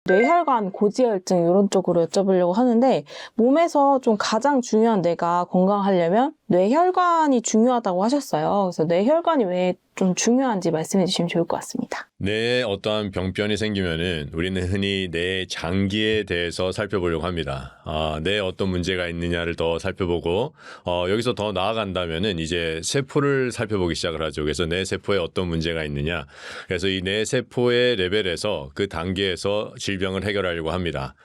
뇌혈관, 고지혈증 이런 쪽으로 여쭤보려고 하는데 몸에서 좀 가장 중요한 뇌가 건강하려면 뇌혈관이 중요하다고 하셨어요. 그래서 뇌혈관이 왜 좀 중요한지 말씀해 주시면 좋을 것 같습니다. 뇌에 어떠한 병변이 생기면은 우리는 흔히 뇌 장기에 대해서 살펴보려고 합니다. 뇌에 어떤 문제가 있느냐를 더 살펴보고 여기서 더 나아간다면은 이제 세포를 살펴보기 시작을 하죠. 그래서 뇌 세포에 어떤 문제가 있느냐. 그래서 이 뇌 세포의 레벨에서 그 단계에서 질병을 해결하려고 합니다.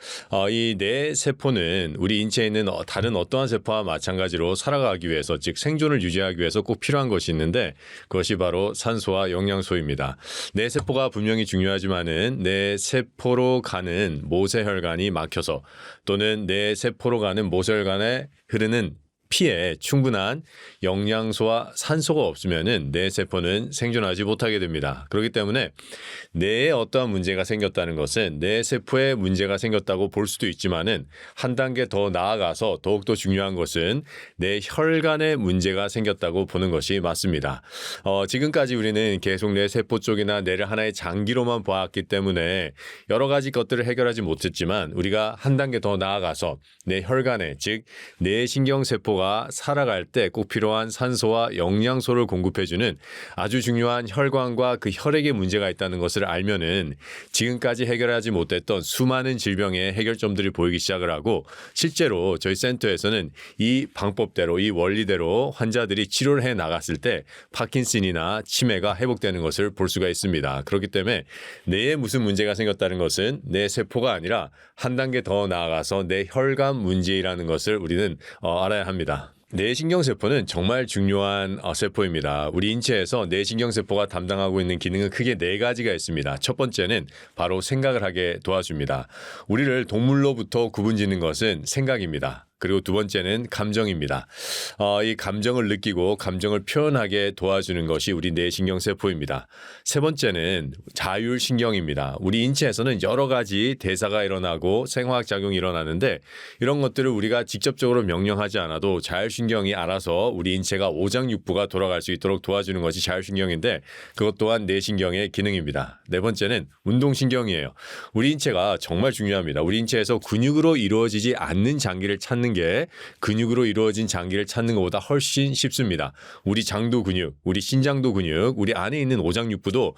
이 뇌 세포는 우리 인체에 있는 다른 어떠한 세포와 마찬가지로 살아가기 위해서, 즉 생존을 유지하기 위해서 꼭 필요한 것이 있는데 그것이 바로 산소와 영양소입니다. 뇌 세포가 분명히 중요하지만은 뇌 세포로 가는 모세혈관이 막혀서, 또는 뇌 세포로 가는 모세혈관에 흐르는 피에 충분한 영양소와 산소가 없으면은 뇌 세포는 생존하지 못하게 됩니다. 그렇기 때문에 뇌에 어떠한 문제가 생겼다는 것은 뇌 세포에 문제가 생겼다고 볼 수도 있지만은 한 단계 더 나아가서 더욱더 중요한 것은 뇌 혈관에 문제가 생겼다고 보는 것이 맞습니다. 지금까지 우리는 계속 뇌 세포 쪽이나 뇌를 하나의 장기로만 보았기 때문에 여러 가지 것들을 해결하지 못했지만, 우리가 한 단계 더 나아가서 뇌 혈관에, 즉 뇌신경 세포가 살아갈 때 꼭 필요한 산소와 영양소를 공급해주는 아주 중요한 혈관과 그 혈액에 문제가 있다는 것을 알면은 지금까지 해결하지 못했던 수많은 질병의 해결점들이 보이기 시작을 하고, 실제로 저희 센터에서는 이 방법대로, 이 원리대로 환자들이 치료를 해 나갔을 때 파킨슨이나 치매가 회복되는 것을 볼 수가 있습니다. 그렇기 때문에 뇌에 무슨 문제가 생겼다는 것은 뇌 세포가 아니라 한 단계 더 나아가서 뇌 혈관 문제라는 것을 우리는 알아야 합니다. 뇌신경세포는 정말 중요한 세포입니다. 우리 인체에서 뇌신경세포가 담당하고 있는 기능은 크게 4가지가 있습니다. 첫 번째는 바로 생각을 하게 도와줍니다. 우리를 동물로부터 구분짓는 것은 생각입니다. 그리고 두 번째는 감정입니다. 이 감정을 느끼고 감정을 표현하게 도와주는 것이 우리 뇌신경세포입니다. 세 번째는 자율신경입니다. 우리 인체에서는 여러 가지 대사가 일어나고 생화학작용이 일어나는데, 이런 것들을 우리가 직접적으로 명령하지 않아도 자율신경이 알아서 우리 인체가 오장육부가 돌아갈 수 있도록 도와주는 것이 자율신경인데, 그것 또한 뇌신경의 기능입니다. 네 번째는 운동신경이에요. 우리 인체가 정말 중요합니다. 우리 인체에서 근육으로 이루어지지 않는 장기를 찾는 게 근육으로 이루어진 장기를 찾는 것보다 훨씬 쉽습니다. 우리 장도 근육, 우리 신장도 근육, 우리 안에 있는 오장육부도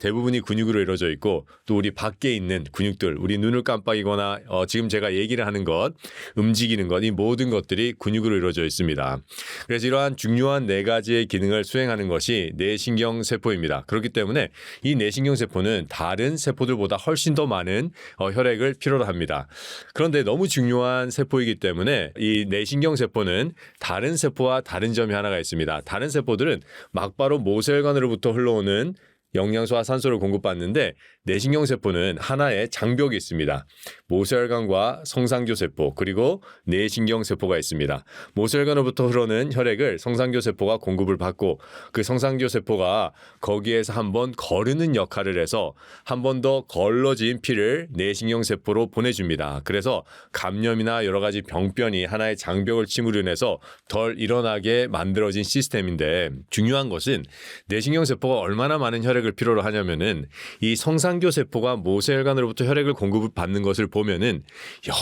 대부분이 근육으로 이루어져 있고, 또 우리 밖에 있는 근육들, 우리 눈을 깜빡이거나 지금 제가 얘기를 하는 것, 움직이는 것, 이 모든 것들이 근육으로 이루어져 있습니다. 그래서 이러한 중요한 4가지의 기능을 수행하는 것이 뇌신경세포입니다. 그렇기 때문에 이 뇌신경세포는 다른 세포들보다 훨씬 더 많은 혈액을 필요로 합니다. 그런데 너무 중요한 세포이기 때문에 이 뇌신경세포는 다른 세포와 다른 점이 하나가 있습니다. 다른 세포들은 막바로 모세혈관으로부터 흘러오는 영양소와 산소를 공급받는데, 뇌신경세포는 하나의 장벽이 있습니다. 모세혈관과 성상교세포, 그리고 뇌신경세포가 있습니다. 모세혈관으로부터 흐르는 혈액을 성상교세포가 공급을 받고, 그 성상교세포가 거기에서 한번 거르는 역할을 해서 한 번 더 걸러진 피를 뇌신경세포로 보내줍니다. 그래서 감염이나 여러 가지 병변이 하나의 장벽을 침으로 인해서 덜 일어나게 만들어진 시스템인데, 중요한 것은 뇌신경세포가 얼마나 많은 혈액을 필요로 하냐면은 이 성상교세포가 모세혈관으로부터 혈액을 공급을 받는 것을 보면은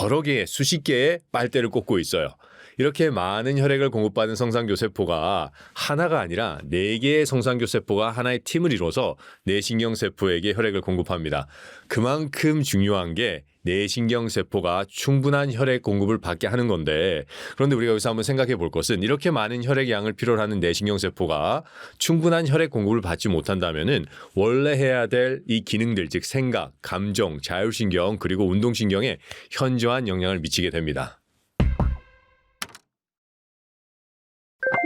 여러 개의, 수십 개의 빨대를 꽂고 있어요. 이렇게 많은 혈액을 공급받는 성상교세포가 하나가 아니라 4개의 성상교세포가 하나의 팀을 이뤄서 뇌신경세포에게 혈액을 공급합니다. 그만큼 중요한 게 뇌신경세포가 충분한 혈액 공급을 받게 하는 건데, 그런데 우리가 여기서 한번 생각해 볼 것은, 이렇게 많은 혈액 양을 필요로 하는 뇌신경세포가 충분한 혈액 공급을 받지 못한다면은 원래 해야 될 이 기능들, 즉 생각, 감정, 자율신경, 그리고 운동신경에 현저한 영향을 미치게 됩니다.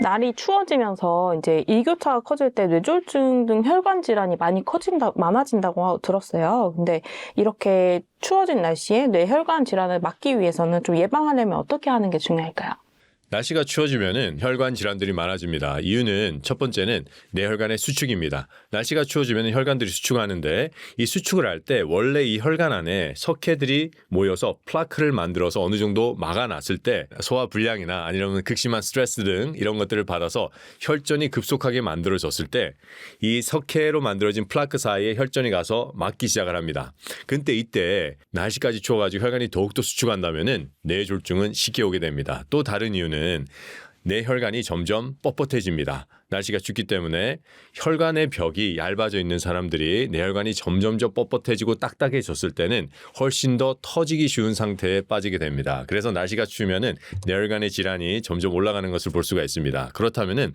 날이 추워지면서 이제 일교차가 커질 때 뇌졸중 등 혈관 질환이 많아진다고 들었어요. 근데 이렇게 추워진 날씨에 뇌혈관 질환을 막기 위해서는 좀 예방하려면 어떻게 하는 게 중요할까요? 날씨가 추워지면은 혈관 질환들이 많아집니다. 이유는 첫 번째는 뇌혈관의 수축입니다. 날씨가 추워지면 혈관들이 수축하는데 이 수축을 할 때 원래 이 혈관 안에 석회들이 모여서 플라크를 만들어서 어느 정도 막아놨을 때 소화 불량이나 아니면 극심한 스트레스 등 이런 것들을 받아서 혈전이 급속하게 만들어졌을 때 이 석회로 만들어진 플라크 사이에 혈전이 가서 막기 시작을 합니다. 근데 이때 날씨까지 추워가지고 혈관이 더욱더 수축한다면은 뇌졸중은 쉽게 오게 됩니다. 또 다른 이유는 뇌혈관이 점점 뻣뻣해집니다. 날씨가 춥기 때문에 혈관의 벽이 얇아져 있는 사람들이 뇌혈관이 점점 뻣뻣해지고 딱딱해졌을 때는 훨씬 더 터지기 쉬운 상태에 빠지게 됩니다. 그래서 날씨가 추우면은 뇌혈관의 질환이 점점 올라가는 것을 볼 수가 있습니다. 그렇다면은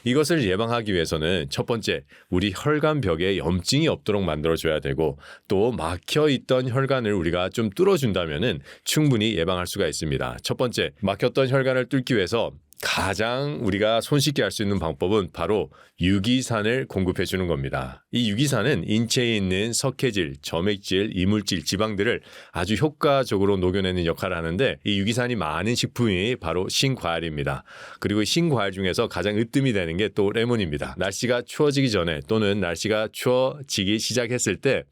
이것을 예방하기 위해서는 첫 번째, 우리 혈관 벽에 염증이 없도록 만들어줘야 되고 또 막혀 있던 혈관을 우리가 좀 뚫어준다면은 충분히 예방할 수가 있습니다. 첫 번째, 막혔던 혈관을 뚫기 위해서 가장 우리가 손쉽게 할 수 있는 방법은 바로 유기산을 공급해 주는 겁니다. 이 유기산은 인체에 있는 석회질, 점액질, 이물질, 지방들을 아주 효과적으로 녹여내는 역할을 하는데 이 유기산이 많은 식품이 바로 신과일입니다. 그리고 신과일 중에서 가장 으뜸이 되는 게 또 레몬입니다. 날씨가 추워지기 전에 또는 날씨가 추워지기 시작했을 때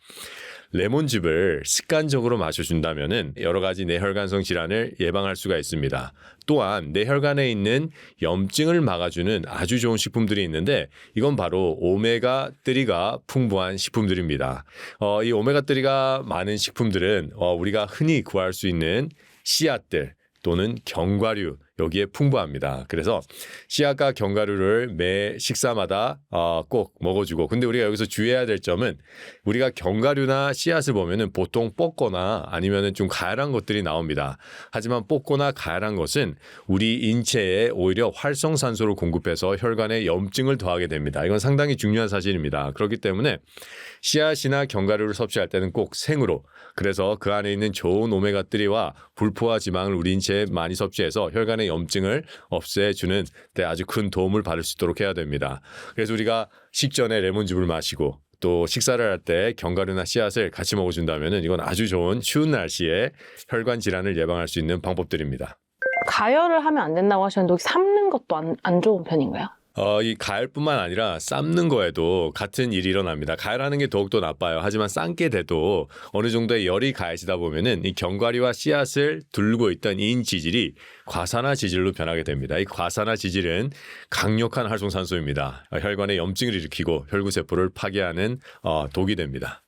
레몬즙을 습관적으로 마셔준다면은 여러 가지 뇌혈관성 질환을 예방할 수가 있습니다. 또한 뇌혈관에 있는 염증을 막아주는 아주 좋은 식품들이 있는데 이건 바로 오메가3가 풍부한 식품들입니다. 이 오메가3가 많은 식품들은 우리가 흔히 구할 수 있는 씨앗들 또는 견과류 여기에 풍부합니다. 그래서 씨앗과 견과류를 매 식사마다 꼭 먹어주고 근데 우리가 여기서 주의해야 될 점은 우리가 견과류나 씨앗을 보면은 보통 볶거나 아니면은 좀 가열한 것들이 나옵니다. 하지만 볶거나 가열한 것은 우리 인체에 오히려 활성산소를 공급해서 혈관에 염증을 더하게 됩니다. 이건 상당히 중요한 사실입니다. 그렇기 때문에 씨앗이나 견과류를 섭취할 때는 꼭 생으로 그래서 그 안에 있는 좋은 오메가3와 불포화 지방을 우리 인체에 많이 섭취해서 혈관의 염증을 없애주는 데 아주 큰 도움을 받을 수 있도록 해야 됩니다. 그래서 우리가 식전에 레몬즙을 마시고 또 식사를 할 때 견과류나 씨앗을 같이 먹어준다면 이건 아주 좋은 추운 날씨에 혈관 질환을 예방할 수 있는 방법들입니다. 가열을 하면 안 된다고 하셨는데 혹시 삶는 것도 안 좋은 편인가요? 이 가열뿐만 아니라 삶는 거에도 같은 일이 일어납니다. 가열하는 게 더욱더 나빠요. 하지만 삶게 돼도 어느 정도의 열이 가해지다 보면은 이 견과류와 씨앗을 둘고 있던 인 지질이 과산화 지질로 변하게 됩니다. 이 과산화 지질은 강력한 활성산소입니다. 혈관에 염증을 일으키고 혈구세포를 파괴하는 독이 됩니다.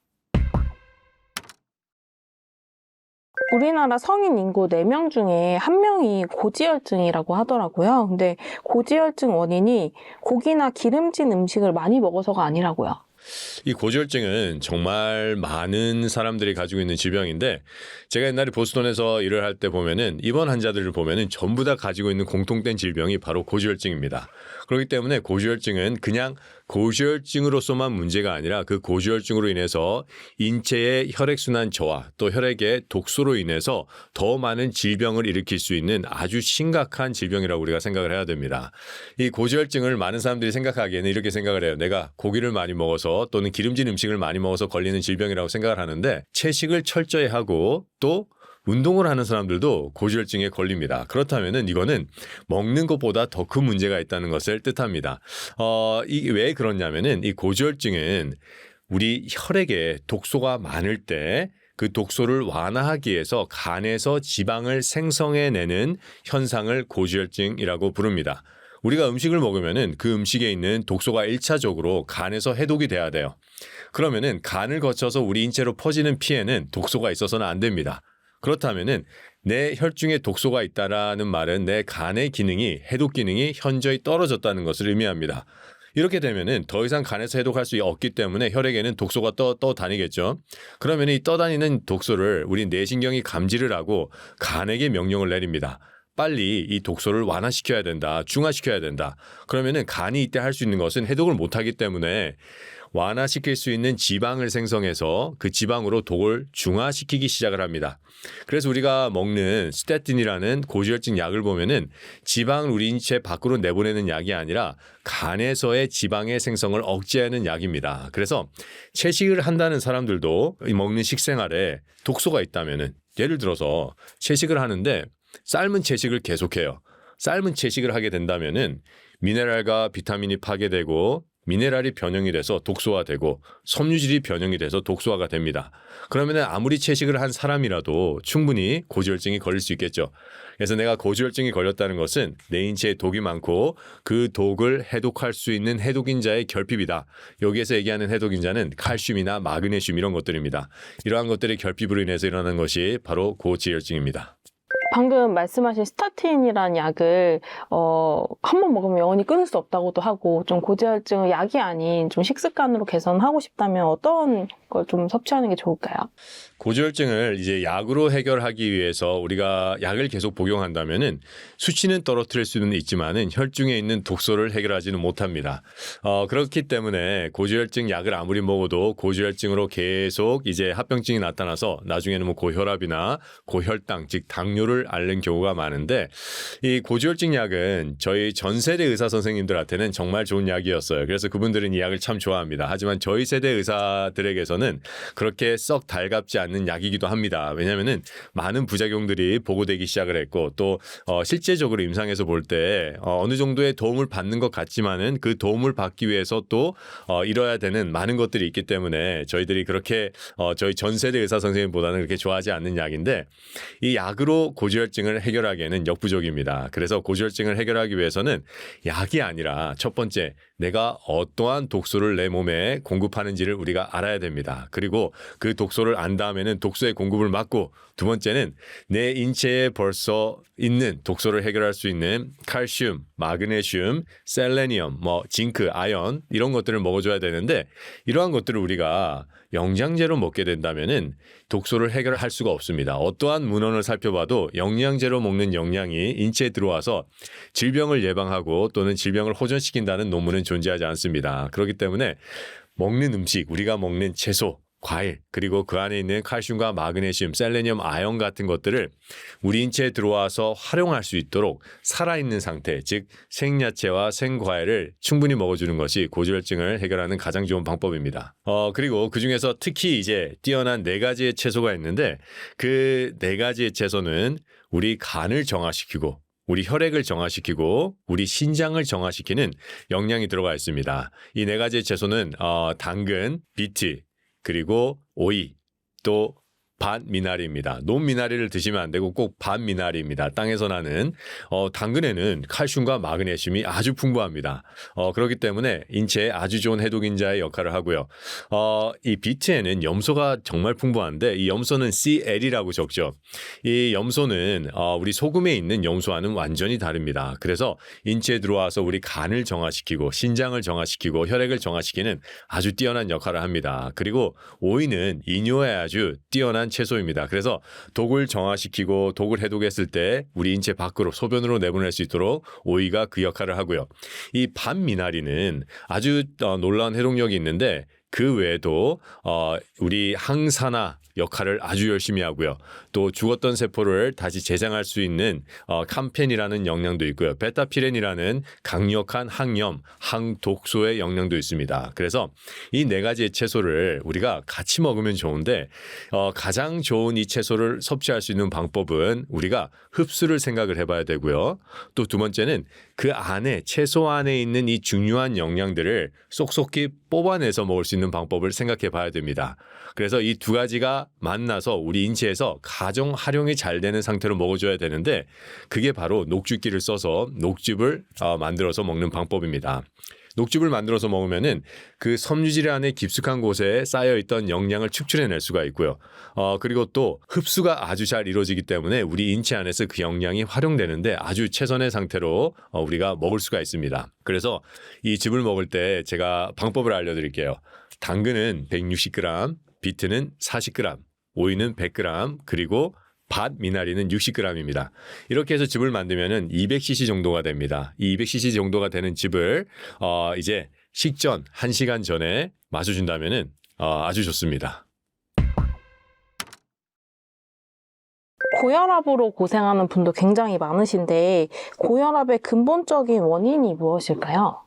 우리나라 성인 인구 4명 중에 1명이 고지혈증이라고 하더라고요. 근데 고지혈증 원인이 고기나 기름진 음식을 많이 먹어서가 아니라고요. 이 고지혈증은 정말 많은 사람들이 가지고 있는 질병인데 제가 옛날에 보스턴에서 일을 할 때 보면은 입원 환자들을 보면은 전부 다 가지고 있는 공통된 질병이 바로 고지혈증입니다. 그렇기 때문에 고지혈증은 그냥 고지혈증으로서만 문제가 아니라 그 고지혈증으로 인해서 인체의 혈액순환 저하 또 혈액의 독소로 인해서 더 많은 질병을 일으킬 수 있는 아주 심각한 질병이라고 우리가 생각을 해야 됩니다. 이 고지혈증을 많은 사람들이 생각하기에는 이렇게 생각을 해요. 내가 고기를 많이 먹어서 또는 기름진 음식을 많이 먹어서 걸리는 질병이라고 생각을 하는데 채식을 철저히 하고 또 운동을 하는 사람들도 고지혈증에 걸립니다. 그렇다면은 이거는 먹는 것보다 더 큰 문제가 있다는 것을 뜻합니다. 이게 왜 그러냐면은 이 고지혈증은 우리 혈액에 독소가 많을 때 그 독소를 완화하기 위해서 간에서 지방을 생성해내는 현상을 고지혈증이라고 부릅니다. 우리가 음식을 먹으면은 그 음식에 있는 독소가 1차적으로 간에서 해독이 돼야 돼요. 그러면은 간을 거쳐서 우리 인체로 퍼지는 피에는 독소가 있어서는 안 됩니다. 그렇다면은 내 혈중에 독소가 있다라는 말은 내 간의 기능이 해독 기능이 현저히 떨어졌다는 것을 의미합니다. 이렇게 되면은 더 이상 간에서 해독할 수 없기 때문에 혈액에는 독소가 떠다니겠죠. 그러면 이 떠다니는 독소를 우리 뇌신경이 감지를 하고 간에게 명령을 내립니다. 빨리 이 독소를 완화시켜야 된다. 중화시켜야 된다. 그러면은 간이 이때 할 수 있는 것은 해독을 못하기 때문에 완화시킬 수 있는 지방을 생성해서 그 지방으로 독을 중화시키기 시작을 합니다. 그래서 우리가 먹는 스테틴이라는 고지혈증 약을 보면은 지방을 우리 인체 밖으로 내보내는 약이 아니라 간에서의 지방의 생성을 억제하는 약입니다. 그래서 채식을 한다는 사람들도 먹는 식생활에 독소가 있다면은 예를 들어서 채식을 하는데 삶은 채식을 계속해요. 삶은 채식을 하게 된다면은 미네랄과 비타민이 파괴되고 미네랄이 변형이 돼서 독소화되고 섬유질이 변형이 돼서 독소화가 됩니다. 그러면 아무리 채식을 한 사람이라도 충분히 고지혈증이 걸릴 수 있겠죠. 그래서 내가 고지혈증이 걸렸다는 것은 내 인체에 독이 많고 그 독을 해독할 수 있는 해독인자의 결핍이다. 여기에서 얘기하는 해독인자는 칼슘이나 마그네슘 이런 것들입니다. 이러한 것들의 결핍으로 인해서 일어나는 것이 바로 고지혈증입니다. 방금 말씀하신 스타틴이라는 약을 한 번 먹으면 영원히 끊을 수 없다고도 하고 좀 고지혈증을 약이 아닌 좀 식습관으로 개선하고 싶다면 어떤 걸 좀 섭취하는 게 좋을까요? 고지혈증을 이제 약으로 해결하기 위해서 우리가 약을 계속 복용한다면은 수치는 떨어뜨릴 수는 있지만은 혈중에 있는 독소를 해결하지는 못합니다. 그렇기 때문에 고지혈증 약을 아무리 먹어도 고지혈증으로 계속 이제 합병증이 나타나서 나중에는 뭐 고혈압이나 고혈당 즉 당뇨를 앓는 경우가 많은데 이 고지혈증 약은 저희 전 세대 의사 선생님들한테는 정말 좋은 약이었어요. 그래서 그분들은 이 약을 참 좋아합니다. 하지만 저희 세대 의사들에게서는 그렇게 썩 달갑지 않는 약이기도 합니다. 왜냐하면은 많은 부작용들이 보고되기 시작을 했고 또 실제적으로 임상에서 볼 때 어느 정도의 도움을 받는 것 같지만은 그 도움을 받기 위해서 또 이뤄야 되는 많은 것들이 있기 때문에 저희들이 그렇게 저희 전 세대 의사 선생님보다는 그렇게 좋아하지 않는 약인데 이 약으로 고지혈증을 해결하기에는 역부족입니다. 그래서 고지혈증을 해결하기 위해서는 약이 아니라 첫 번째 내가 어떠한 독소를 내 몸에 공급하는지를 우리가 알아야 됩니다. 그리고 그 독소를 안 다음에는 독소의 공급을 막고 두 번째는 내 인체에 벌써 있는 독소를 해결할 수 있는 칼슘, 마그네슘, 셀레니엄, 징크, 아연 이런 것들을 먹어줘야 되는데 이러한 것들을 우리가 영양제로 먹게 된다면은 독소를 해결할 수가 없습니다. 어떠한 문헌을 살펴봐도 영양제로 먹는 영양이 인체에 들어와서 질병을 예방하고 또는 질병을 호전시킨다는 논문은 존재하지 않습니다. 그렇기 때문에 먹는 음식, 우리가 먹는 채소, 과일, 그리고 그 안에 있는 칼슘과 마그네슘, 셀레니엄, 아연 같은 것들을 우리 인체에 들어와서 활용할 수 있도록 살아있는 상태, 즉 생야채와 생과일을 충분히 먹어주는 것이 고지혈증을 해결하는 가장 좋은 방법입니다. 그리고 그중에서 특히 이제 뛰어난 네 가지의 채소가 있는데 그 네 가지의 채소는 우리 간을 정화시키고 우리 혈액을 정화시키고 우리 신장을 정화시키는 영양이 들어가 있습니다. 이 네 가지의 채소는 당근, 비트, 그리고 오이, 또 반미나리입니다. 논미나리를 드시면 안 되고 꼭 반미나리입니다. 땅에서 나는 당근에는 칼슘과 마그네슘이 아주 풍부합니다. 그렇기 때문에 인체에 아주 좋은 해독인자의 역할을 하고요. 이 비트에는 염소가 정말 풍부한데 이 염소는 CL이라고 적죠. 이 염소는 우리 소금에 있는 염소와는 완전히 다릅니다. 그래서 인체에 들어와서 우리 간을 정화시키고 신장을 정화시키고 혈액을 정화시키는 아주 뛰어난 역할을 합니다. 그리고 오이는 이뇨에 아주 뛰어난 채소입니다. 그래서 독을 정화시키고 독을 해독했을 때 우리 인체 밖으로 소변으로 내보낼 수 있도록 오이가 그 역할을 하고요. 이 반미나리는 아주 놀라운 해독력이 있는데 그 외에도 우리 항산화 역할을 아주 열심히 하고요. 또 죽었던 세포를 다시 재생할 수 있는 캄펜이라는 영양도 있고요. 베타피렌이라는 강력한 항염, 항독소의 영양도 있습니다. 그래서 이 네 가지의 채소를 우리가 같이 먹으면 좋은데 가장 좋은 이 채소를 섭취할 수 있는 방법은 우리가 흡수를 생각을 해봐야 되고요. 또 두 번째는 그 안에 채소 안에 있는 이 중요한 영양들을 쏙쏙히 뽑아내서 먹을 수 있는 방법을 생각해 봐야 됩니다. 그래서 이 두 가지가 만나서 우리 인체에서 가정 활용이 잘 되는 상태로 먹어줘야 되는데 그게 바로 녹즙기를 써서 녹즙을 만들어서 먹는 방법입니다. 녹즙을 만들어서 먹으면은 그 섬유질 안에 깊숙한 곳에 쌓여있던 영양을 축출해낼 수가 있고요. 그리고 또 흡수가 아주 잘 이루어지기 때문에 우리 인체 안에서 그 영양이 활용되는데 아주 최선의 상태로 우리가 먹을 수가 있습니다. 그래서 이 즙을 먹을 때 제가 방법을 알려드릴게요. 당근은 160g, 비트는 40g, 오이는 100g, 그리고 밭미나리는 60g입니다. 이렇게 해서 즙을 만들면은 200cc 정도가 됩니다. 이 200cc 정도가 되는 즙을 이제 식전 1시간 전에 마셔준다면은 아주 좋습니다. 고혈압으로 고생하는 분도 굉장히 많으신데 고혈압의 근본적인 원인이 무엇일까요?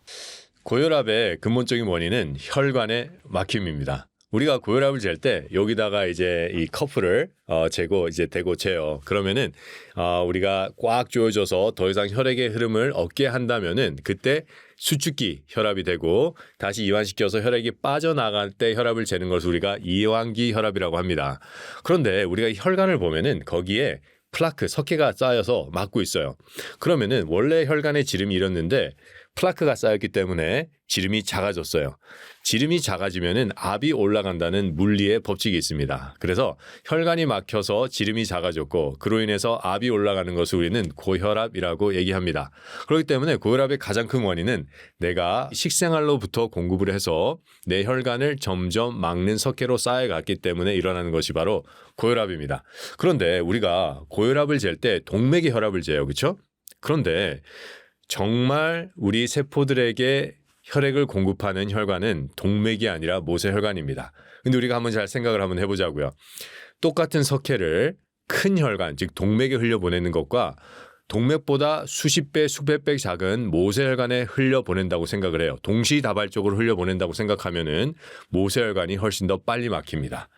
고혈압의 근본적인 원인은 혈관의 막힘입니다. 우리가 고혈압을 잴 때 여기다가 이제 이 커프를 재고 이제 대고 재요. 그러면은 우리가 꽉 조여져서 더 이상 혈액의 흐름을 없게 한다면은 그때 수축기 혈압이 되고 다시 이완시켜서 혈액이 빠져나갈 때 혈압을 재는 것을 우리가 이완기 혈압이라고 합니다. 그런데 우리가 혈관을 보면은 거기에 플라크, 석회가 쌓여서 막고 있어요. 그러면은 원래 혈관에 지름이 이렇는데 플라크가 쌓였기 때문에 지름이 작아졌어요. 지름이 작아지면은 압이 올라간다는 물리의 법칙이 있습니다. 그래서 혈관이 막혀서 지름이 작아졌고 그로 인해서 압이 올라가는 것을 우리는 고혈압이라고 얘기합니다. 그렇기 때문에 고혈압의 가장 큰 원인은 내가 식생활로부터 공급을 해서 내 혈관을 점점 막는 석회로 쌓여갔기 때문에 일어나는 것이 바로 고혈압입니다. 그런데 우리가 고혈압을 잴 때 동맥의 혈압을 재요. 그렇죠? 그런데 정말 우리 세포들에게 혈액을 공급하는 혈관은 동맥이 아니라 모세혈관입니다. 근데 우리가 한번 잘 생각을 한번 해보자고요. 똑같은 석회를 큰 혈관, 즉 동맥에 흘려보내는 것과 동맥보다 수십 배, 수백 배 작은 모세혈관에 흘려보낸다고 생각을 해요. 동시다발적으로 흘려보낸다고 생각하면은 모세혈관이 훨씬 더 빨리 막힙니다.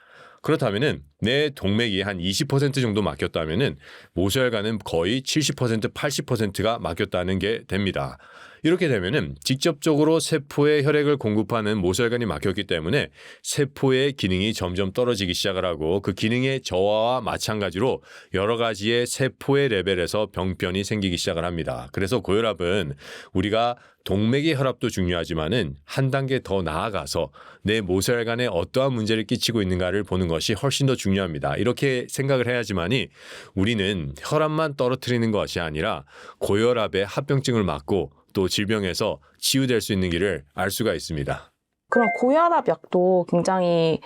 그렇다면은 내 동맥이 한 20% 정도 막혔다면은 모세혈관은 거의 70%, 80%가 막혔다는 게 됩니다. 이렇게 되면은 직접적으로 세포에 혈액을 공급하는 모세혈관이 막혔기 때문에 세포의 기능이 점점 떨어지기 시작을 하고 그 기능의 저하와 마찬가지로 여러 가지의 세포의 레벨에서 병변이 생기기 시작을 합니다. 그래서 고혈압은 우리가 동맥의 혈압도 중요하지만은 한 단계 더 나아가서 내 모세혈관에 어떠한 문제를 끼치고 있는가를 보는 것이 훨씬 더 중요합니다. 이렇게 생각을 해야지만이 우리는 혈압만 떨어뜨리는 것이 아니라 고혈압의 합병증을 막고 또 질병에서 치유될 수 있는 길을 알 수가 있습니다. 그럼 고혈압 약도 굉장히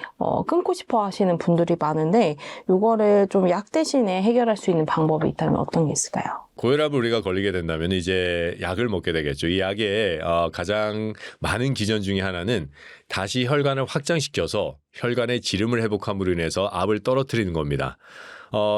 끊고 싶어 하시는 분들이 많은데 이거를 좀 약 대신에 해결할 수 있는 방법이 있다면 어떤 게 있을까요? 고혈압을 우리가 걸리게 된다면 이제 약을 먹게 되겠죠. 이 약의 가장 많은 기전 중에 하나는 다시 혈관을 확장시켜서 혈관의 지름을 회복함으로 인해서 압을 떨어뜨리는 겁니다.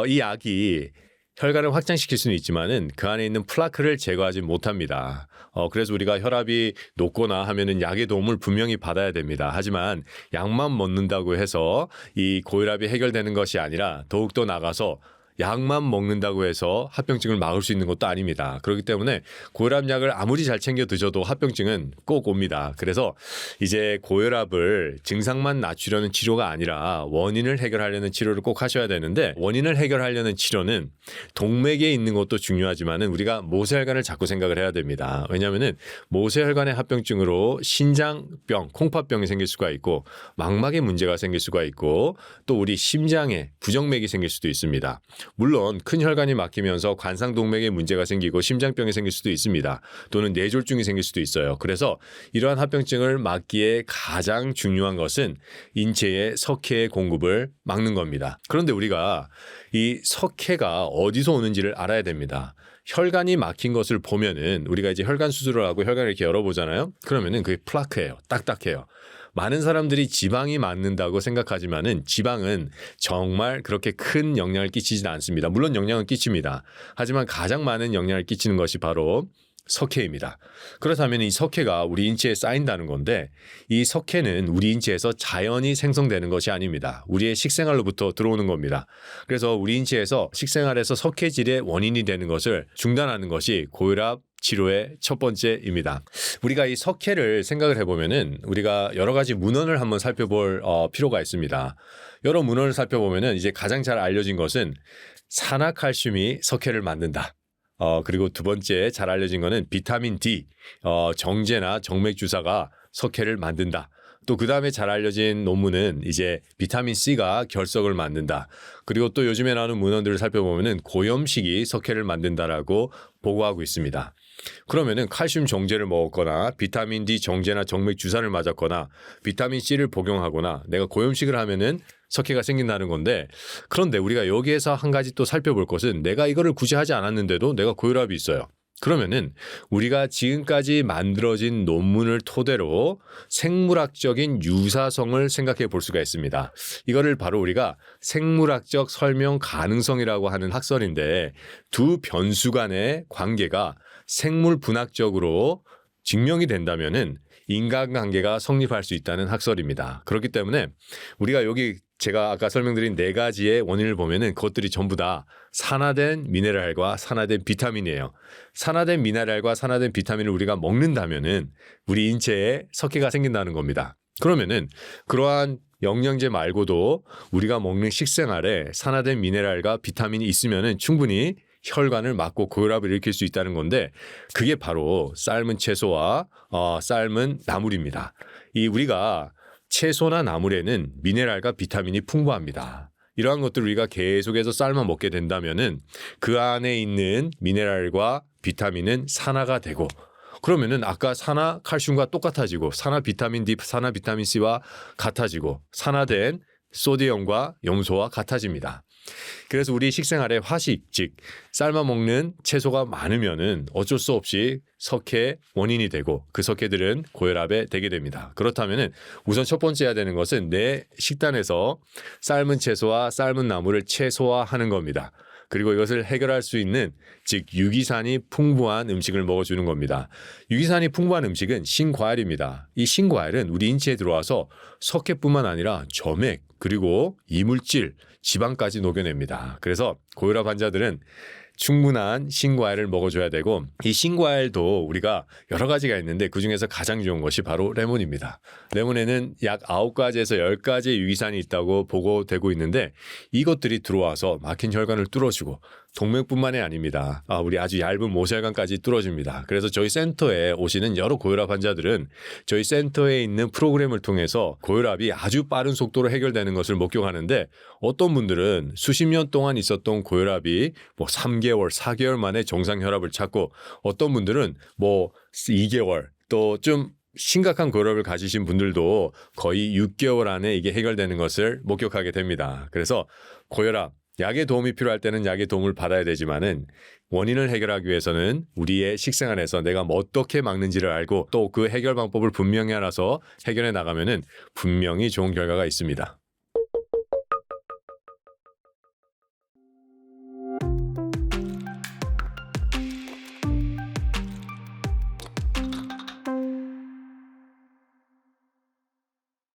이 약이 혈관을 확장시킬 수는 있지만은 그 안에 있는 플라크를 제거하지 못합니다. 그래서 우리가 혈압이 높거나 하면은 약의 도움을 분명히 받아야 됩니다. 하지만 약만 먹는다고 해서 이 고혈압이 해결되는 것이 아니라 더욱더 나가서 약만 먹는다고 해서 합병증을 막을 수 있는 것도 아닙니다. 그렇기 때문에 고혈압 약을 아무리 잘 챙겨 드셔도 합병증은 꼭 옵니다. 그래서 이제 고혈압을 증상만 낮추려는 치료가 아니라 원인을 해결하려는 치료를 꼭 하셔야 되는데 원인을 해결하려는 치료는 동맥에 있는 것도 중요하지만은 우리가 모세혈관을 자꾸 생각을 해야 됩니다. 왜냐하면은 모세혈관의 합병증으로 신장병, 콩팥병이 생길 수가 있고 망막에 문제가 생길 수가 있고 또 우리 심장에 부정맥이 생길 수도 있습니다. 물론 큰 혈관이 막히면서 관상동맥에 문제가 생기고 심장병이 생길 수도 있습니다. 또는 뇌졸중이 생길 수도 있어요. 그래서 이러한 합병증을 막기에 가장 중요한 것은 인체의 석회의 공급을 막는 겁니다. 그런데 우리가 이 석회가 어디서 오는지를 알아야 됩니다. 혈관이 막힌 것을 보면은 우리가 이제 혈관 수술을 하고 혈관을 이렇게 열어보잖아요. 그러면은 그게 플라크예요. 딱딱해요. 많은 사람들이 지방이 맞는다고 생각하지만은 지방은 정말 그렇게 큰 영향을 끼치지는 않습니다. 물론 영향은 끼칩니다. 하지만 가장 많은 영향을 끼치는 것이 바로 석회입니다. 그렇다면 이 석회가 우리 인체에 쌓인다는 건데 이 석회는 우리 인체에서 자연히 생성되는 것이 아닙니다. 우리의 식생활로부터 들어오는 겁니다. 그래서 우리 인체에서 식생활에서 석회질의 원인이 되는 것을 중단하는 것이 고혈압 치료의 첫 번째입니다. 우리가 이 석회를 생각을 해보면은 우리가 여러 가지 문헌을 한번 살펴볼 필요가 있습니다. 여러 문헌을 살펴보면은 이제 가장 잘 알려진 것은 산화칼슘이 석회를 만든다. 그리고 두 번째 잘 알려진 거는 비타민 D, 정제나 정맥 주사가 석회를 만든다. 또 그 다음에 잘 알려진 논문은 이제 비타민 C가 결석을 만든다. 그리고 또 요즘에 나오는 문헌들을 살펴보면은 고염식이 석회를 만든다라고 보고하고 있습니다. 그러면은 칼슘 정제를 먹었거나 비타민 D 정제나 정맥 주사를 맞았거나 비타민 C를 복용하거나 내가 고염식을 하면은 석회가 생긴다는 건데 그런데 우리가 여기에서 한 가지 또 살펴볼 것은 내가 이거를 굳이 하지 않았는데도 내가 고혈압이 있어요. 그러면은 우리가 지금까지 만들어진 논문을 토대로 생물학적인 유사성을 생각해 볼 수가 있습니다. 이거를 바로 우리가 생물학적 설명 가능성이라고 하는 학설인데 두 변수 간의 관계가 생물 분학적으로 증명이 된다면은 인간관계가 성립할 수 있다는 학설입니다. 그렇기 때문에 우리가 여기 제가 아까 설명드린 4가지의 원인을 보면은 그것들이 전부 다 산화된 미네랄과 산화된 비타민이에요. 산화된 미네랄과 산화된 비타민을 우리가 먹는다면은 우리 인체에 석회가 생긴다는 겁니다. 그러면은 그러한 영양제 말고도 우리가 먹는 식생활에 산화된 미네랄과 비타민이 있으면은 충분히 혈관을 막고 고혈압을 일으킬 수 있다는 건데 그게 바로 삶은 채소와 삶은 나물입니다. 이 우리가 채소나 나물에는 미네랄과 비타민이 풍부합니다. 이러한 것들을 우리가 계속해서 삶아 먹게 된다면은 그 안에 있는 미네랄과 비타민은 산화가 되고 그러면은 아까 산화 칼슘과 똑같아지고 산화 비타민 D, 산화 비타민 C와 같아지고 산화된 소디움과 염소와 같아집니다. 그래서 우리 식생활에 화식, 즉 삶아 먹는 채소가 많으면은 어쩔 수 없이 석회 원인이 되고 그 석회들은 고혈압에 되게 됩니다. 그렇다면은 우선 첫 번째 해야 되는 것은 내 식단에서 삶은 채소와 삶은 나물을 최소화하는 겁니다. 그리고 이것을 해결할 수 있는 즉 유기산이 풍부한 음식을 먹어주는 겁니다. 유기산이 풍부한 음식은 신과일입니다. 이 신과일은 우리 인체에 들어와서 석회뿐만 아니라 점액 그리고 이물질, 지방까지 녹여냅니다. 그래서 고혈압 환자들은 충분한 신과일을 먹어줘야 되고 이 신과일도 우리가 여러 가지가 있는데 그중에서 가장 좋은 것이 바로 레몬입니다. 레몬에는 약 9가지에서 10가지의 유기산이 있다고 보고되고 있는데 이것들이 들어와서 막힌 혈관을 뚫어주고 동맥뿐만이 아닙니다. 우리 아주 얇은 모세혈관까지 뚫어줍니다. 그래서 저희 센터에 오시는 여러 고혈압 환자들은 저희 센터에 있는 프로그램을 통해서 고혈압이 아주 빠른 속도로 해결되는 것을 목격하는데 어떤 분들은 수십 년 동안 있었던 고혈압이 3개월, 4개월 만에 정상 혈압을 찾고 어떤 분들은 2개월 또 좀 심각한 고혈압을 가지신 분들도 거의 6개월 안에 이게 해결되는 것을 목격하게 됩니다. 그래서 고혈압 약의 도움이 필요할 때는 약의 도움을 받아야 되지만은 원인을 해결하기 위해서는 우리의 식생활에서 내가 어떻게 막는지를 알고 또 그 해결 방법을 분명히 알아서 해결해 나가면은 분명히 좋은 결과가 있습니다.